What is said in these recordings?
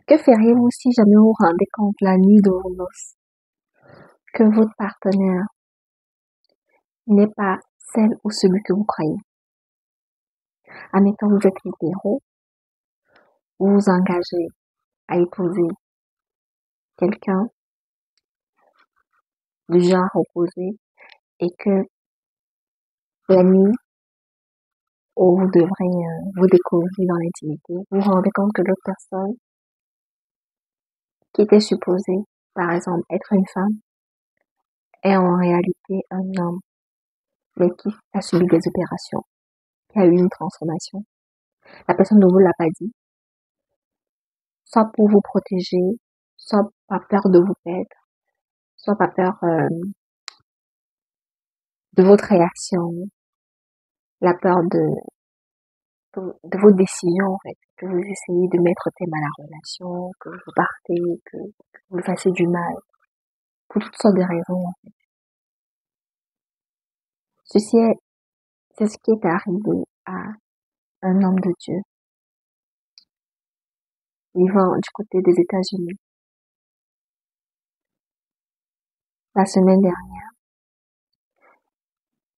Que feriez-vous si jamais vous vous rendez compte la nuit de vos noces que votre partenaire n'est pas celle ou celui que vous croyez? Admettons, vous êtes hétéro, vous vous engagez à épouser quelqu'un du genre opposé et que la nuit où vous devrez vous découvrir dans l'intimité, vous vous rendez compte que l'autre personne qui était supposée, par exemple, être une femme, est en réalité un homme, mais qui a subi des opérations, qui a eu une transformation. La personne ne vous l'a pas dit, soit pour vous protéger, soit par peur de vous perdre, soit par peur de votre réaction, la peur de vos décisions, en fait, que vous essayez de mettre thème à la relation, que vous partez, que vous fassiez du mal, pour toutes sortes de raisons. Ceci est, c'est ce qui est arrivé à un homme de Dieu vivant du côté des États-Unis. La semaine dernière,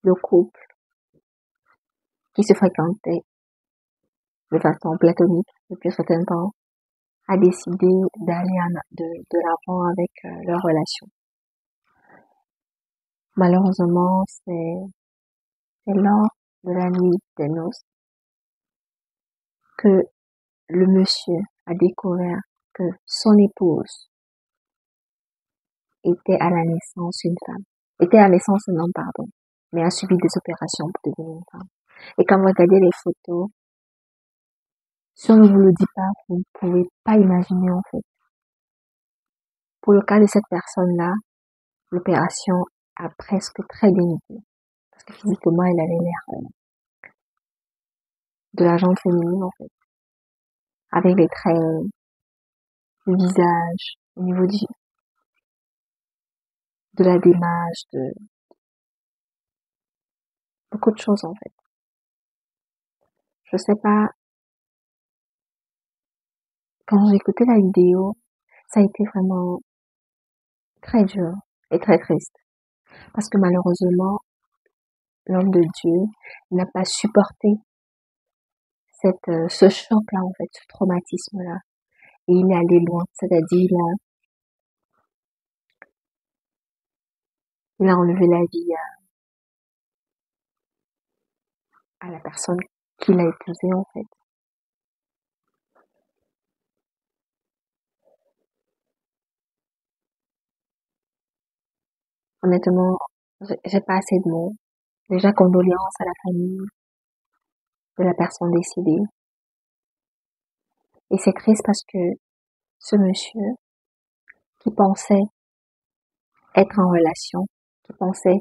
le couple qui se fréquentait de façon platonique depuis un certain temps a décidé d'aller de l'avant avec leur relation. Malheureusement, c'est lors de la nuit des noces que le monsieur a découvert que son épouse était à la naissance une femme, était à la naissance un homme, pardon, mais a subi des opérations pour devenir une femme. Et quand vous regardez les photos, si on ne vous le dit pas, vous ne pouvez pas imaginer en fait. Pour le cas de cette personne-là, l'opération a presque très bien été. Parce que physiquement, elle avait l'air de la gente féminine en fait. Avec les traits, le visage, au niveau de la démarche, de beaucoup de choses en fait. Je sais pas, quand j'ai écouté la vidéo, ça a été vraiment très dur et très triste. Parce que malheureusement, l'homme de Dieu n'a pas supporté ce choc-là, en fait, ce traumatisme-là. Et il est allé loin. C'est-à-dire, il a enlevé la vie à la personne qu'il a épousée, en fait. Honnêtement, j'ai pas assez de mots. Déjà, condoléances à la famille de la personne décédée. Et c'est triste parce que ce monsieur qui pensait être en relation, qui pensait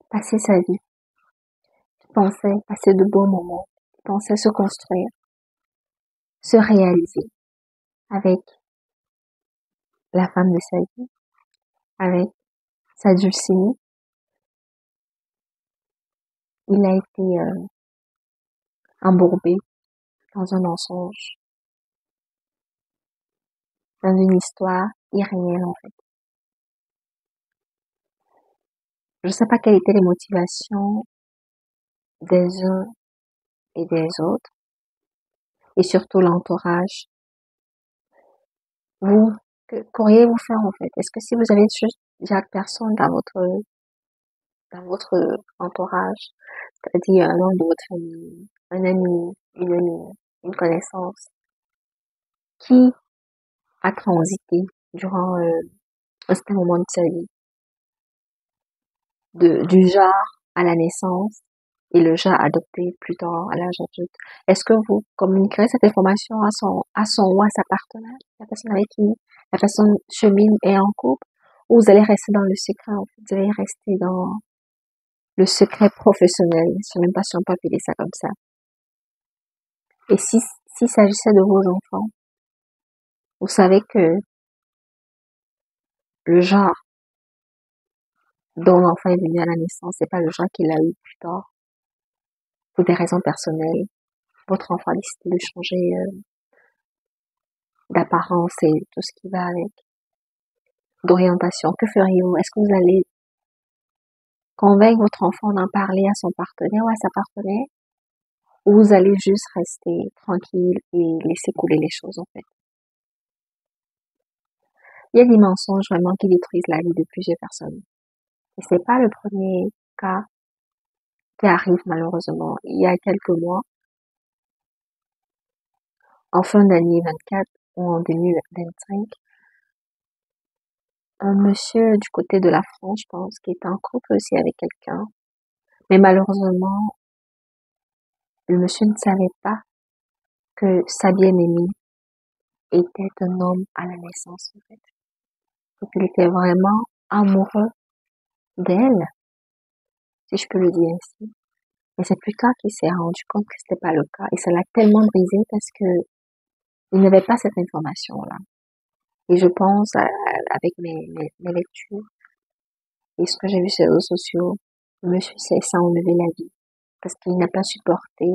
passer sa vie, qui pensait passer de beaux moments, qui pensait se construire, se réaliser avec la femme de sa vie, avec sa dulcinée, il a été embourbé dans un mensonge, dans une histoire irréelle en fait. Je ne sais pas quelles étaient les motivations des uns et des autres, et surtout l'entourage. Vous, que qu'auriez-vous faire en fait? Est-ce que si vous avez juste chaque personne dans votre entourage, c'est-à-dire un membre de votre famille, un ami, une amie, une connaissance, qui a transité durant un certain moment de sa vie, du genre à la naissance et le genre adopté plus tard à l'âge adulte. Est-ce que vous communiquerez cette information à son ou à sa partenaire, la personne avec qui la personne chemine et est en couple, ou vous allez rester dans le secret, en fait, vous allez rester dans le secret professionnel, je sais même pas si on peut appeler ça comme ça. Et s'il s'agissait de vos enfants, vous savez que le genre dont l'enfant est venu à la naissance, c'est pas le genre qu'il a eu plus tard, pour des raisons personnelles. Votre enfant a décidé de changer d'apparence et tout ce qui va avec, d'orientation. Que feriez-vous? Est-ce que vous allez convaincre votre enfant d'en parler à son partenaire ou à sa partenaire? Ou vous allez juste rester tranquille et laisser couler les choses, en fait? Il y a des mensonges vraiment qui détruisent la vie de plusieurs personnes. Et c'est pas le premier cas qui arrive malheureusement. Il y a quelques mois, en fin d'année 24 ou en 2025, un monsieur du côté de la France, je pense, qui était en couple aussi avec quelqu'un. Mais malheureusement, le monsieur ne savait pas que sa bien-aimée était un homme à la naissance, en fait. Donc, il était vraiment amoureux d'elle, si je peux le dire ainsi. Mais c'est plus tard qu'il s'est rendu compte que c'était pas le cas. Et ça l'a tellement brisé parce que il n'avait pas cette information-là. Et je pense, avec mes lectures et ce que j'ai vu sur les réseaux sociaux, le monsieur s'est enlevé la vie parce qu'il n'a pas supporté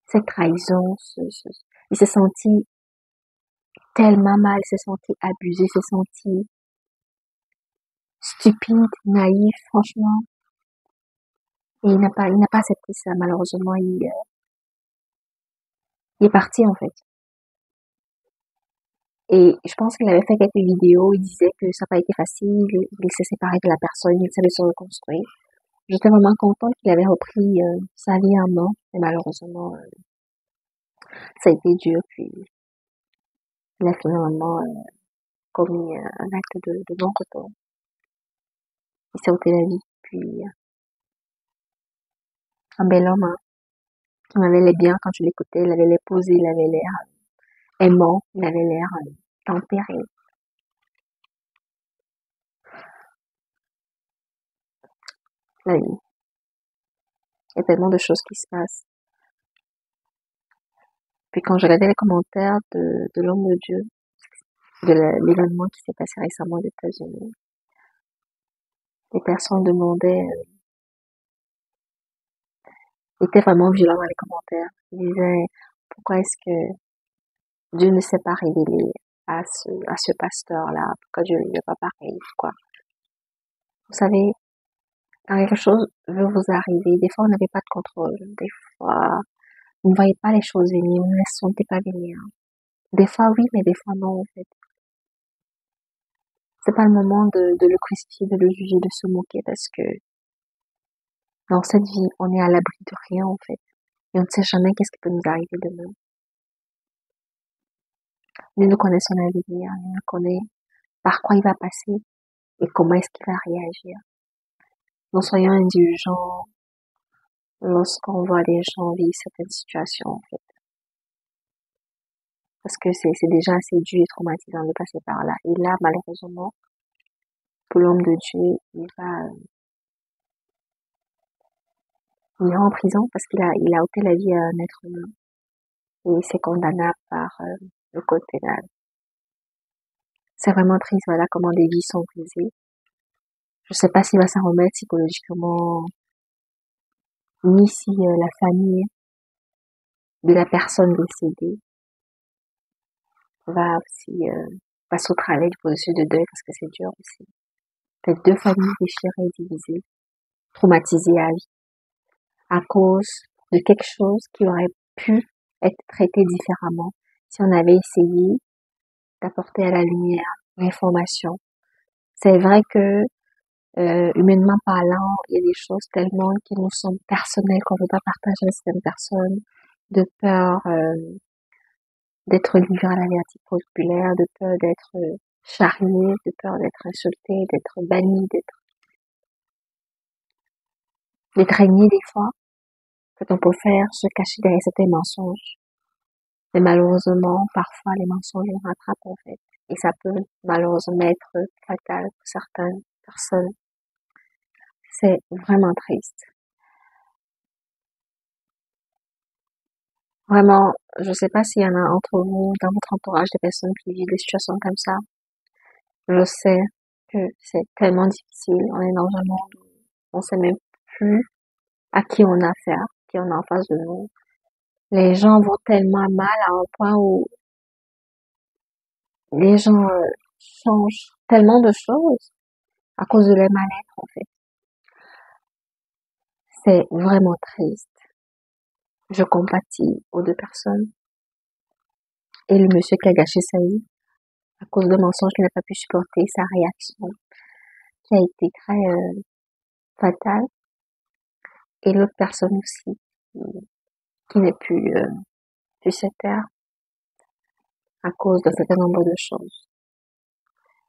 cette trahison. Il s'est senti tellement mal, il s'est senti abusé, il s'est senti stupide, naïf, franchement. Et il n'a pas accepté ça, malheureusement, il est parti, en fait. Et je pense qu'il avait fait quelques vidéos, il disait que ça n'a pas été facile, il s'est séparé de la personne, il savait se reconstruire. J'étais vraiment contente qu'il avait repris sa vie en main, mais malheureusement, ça a été dur, puis il a finalement commis un acte de non-retour. Il s'est ôté la vie, puis un bel homme, hein. Il avait l'air bien quand je l'écoutais, il avait l'air posé, il avait l'air aimant, il avait l'air tempéré. La vie. Il y a tellement de choses qui se passent. Puis quand je regardais les commentaires de l'homme de Dieu, de l'événement qui s'est passé récemment aux États-Unis, les personnes demandaient, étaient vraiment violents dans les commentaires. Ils disaient, pourquoi est-ce que Dieu ne s'est pas révélé à ce pasteur-là? Pourquoi Dieu ne lui a pas parlé? Quoi? Vous savez, quand quelque chose veut vous arriver, des fois, on n'avait pas de contrôle. Des fois, vous ne voyez pas les choses venir, vous ne les sentez pas venir. Des fois, oui, mais des fois, non, en fait. C'est pas le moment de le crucifier, de le juger, de se moquer, parce que dans cette vie, on est à l'abri de rien, en fait. Et on ne sait jamais qu'est-ce qui peut nous arriver demain. Nul ne connaît son avenir, nul ne connaît par quoi il va passer et comment est-ce qu'il va réagir. Nous soyons indulgents lorsqu'on voit des gens vivre certaines situations, en fait. Parce que c'est déjà assez dur et traumatisant de passer par là. Et là, malheureusement, pour l'homme de Dieu, il ira en prison parce il a ôté la vie à un être humain. Et c'est condamnable par le code pénal. C'est vraiment triste, voilà comment des vies sont brisées. Je sais pas s'il va s'en remettre psychologiquement, ni si la famille de la personne décédée va aussi passer au travers du processus de deuil parce que c'est dur aussi. Peut-être deux familles déchirées et divisées, traumatisées à vie, à cause de quelque chose qui aurait pu être traité différemment si on avait essayé d'apporter à la lumière l'information. C'est vrai que humainement parlant, il y a des choses tellement qui nous sont personnelles qu'on ne veut pas partager avec certaines personnes, de peur d'être livré à la vertu populaire, de peur d'être charrié, de peur d'être insulté, d'être banni, d'être régné des fois, que on peut faire se cacher derrière certains mensonges. Mais malheureusement, parfois, les mensonges nous rattrapent en fait. Et ça peut malheureusement être fatal pour certaines personnes. C'est vraiment triste. Vraiment, je sais pas s'il y en a entre vous, dans votre entourage, des personnes qui vivent des situations comme ça. Je sais que c'est tellement difficile. On est dans un monde où on sait même plus à qui on a affaire, qui on a en face de nous. Les gens vont tellement mal à un point où Les gens changent tellement de choses à cause de leur mal-être, en fait. C'est vraiment triste. Je compatis aux deux personnes. Et le monsieur qui a gâché sa vie à cause de mensonges qu'il n'a pas pu supporter, sa réaction qui a été très fatale. Et l'autre personne aussi qui n'est plus sur cette terre à cause d'un certain nombre de choses.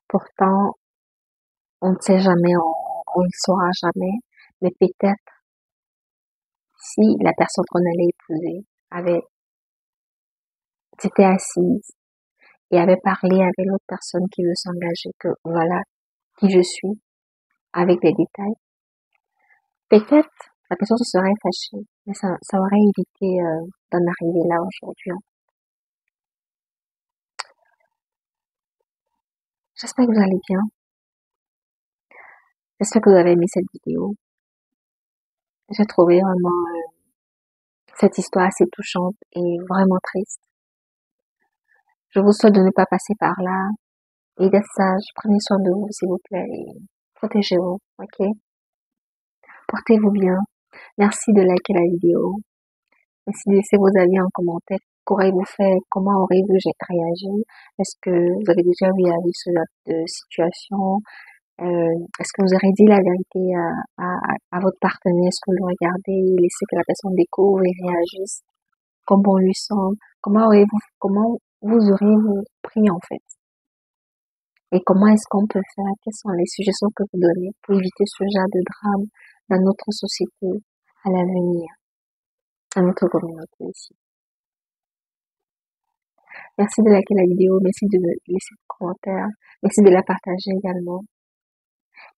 Pourtant, on ne sait jamais, on ne saura jamais, mais peut-être si la personne qu'on allait épouser s'était assise et avait parlé avec l'autre personne qui veut s'engager, que voilà qui je suis, avec des détails, peut-être la personne se serait fâchée, mais ça aurait évité d'en arriver là aujourd'hui. J'espère que vous allez bien. J'espère que vous avez aimé cette vidéo. J'ai trouvé vraiment cette histoire assez touchante et vraiment triste. Je vous souhaite de ne pas passer par là et d'être sage. Prenez soin de vous, s'il vous plaît, et protégez-vous, ok? Portez-vous bien. Merci de liker la vidéo. Merci de laisser vos avis en commentaire. Qu'aurez-vous fait? Comment aurez-vous réagi? Est-ce que vous avez déjà eu à vivre ce genre de situation? Est-ce que vous aurez dit la vérité à votre partenaire? Est-ce que vous le regardez, laissez que la personne découvre et réagisse comme bon lui semble? Comment vous auriez-vous pris en fait? Et comment est-ce qu'on peut faire? Quelles sont les suggestions que vous donnez pour éviter ce genre de drame dans notre société à l'avenir, à notre communauté ici? Merci de liker la vidéo, merci de laisser des commentaires, merci de la partager également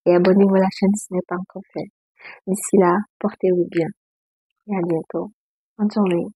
et abonnez-vous à la chaîne si ce n'est pas encore fait. D'ici là, portez-vous bien et à bientôt. Bonne journée.